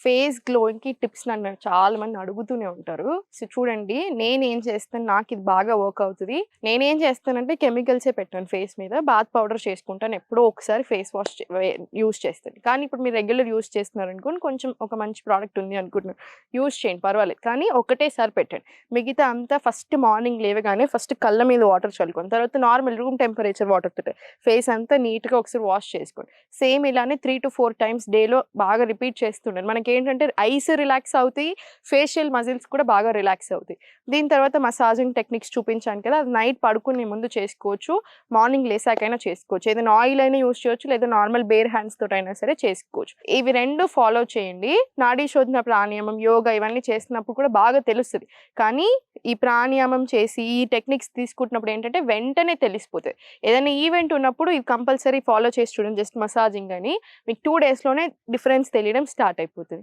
Face గ్లోయింగ్‌కి tips నన్ను చాలా మంది అడుగుతూనే ఉంటారు. సో, చూడండి నేనేం చేస్తాను నాకిది బాగా వర్క్ అవుతది. నేనేం చేస్తానంటే కెమికల్సే పెట్టను ఫేస్ మీద. బాత్ పౌడర్ చేసుకుంటాను. ఎప్పుడో ఒకసారి ఫేస్ వాష్ యూజ్ చేస్తాను. కానీ ఇప్పుడు మీరు రెగ్యులర్ యూజ్ చేస్తున్నారనుకోండి కొంచెం ఒక మంచి ప్రొడక్ట్ ఉంది అనుకుంటున్నారు. యూజ్ చేయండి పర్వాలేదు. కానీ ఒకటేసారి పెట్టండి. మిగతా అంతా ఫస్ట్ మార్నింగ్ లేవగానే ఫస్ట్ కళ్ళ మీద వాటర్ చల్లుకోండి. తర్వాత నార్మల్ రూమ్ టెంపరేచర్ వాటర్ తోటి ఫేస్ అంతా నీట్‌గా ఒకసారి వాష్ చేసుకోండి. సేమ్ ఇలానే 3-4 టైమ్స్ డేలో బాగా రిపీట్ చేస్తుండండి. మనకేంటంటే ఐస్ రిలాక్స్ అవుతాయి. ఫేషియల్ మజిల్స్ కూడా బాగా రిలాక్స్ అవుతాయి. దీని తర్వాత మసాజింగ్ టెక్నిక్స్ చూపించాను కదా! అది నైట్ పడుకునే ముందు చేసుకోవచ్చు. మార్నింగ్ లేసాకైనా చేసుకోవచ్చు. ఏదైనా ఆయిల్ అయినా యూజ్ చేయొచ్చు. లేదా నార్మల్ బేర్ హ్యాండ్స్ తోటైనా సరే చేసుకోవచ్చు. ఇవి 2 ఫాలో చేయండి. నాడీ శోధన ప్రాణాయామం, యోగా ఇవన్నీ చేస్తున్నప్పుడు కూడా బాగా తెలుస్తది. కానీ ఈ ప్రాణాయామం చేసి ఈ టెక్నిక్స్ తీసుకుంటున్నప్పుడు ఏంటంటే వెంటనే తెలిసిపోతది. ఏదైనా ఈవెంట్ ఉన్నప్పుడు ఇది కంపల్సరీ ఫాలో చేసి చూడండి. జస్ట్ మసాజింగ్ అని మీకు 2 డేస్‌లోనే డిఫరెన్స్ తెలియడం స్టార్ట్ అయిపోతది.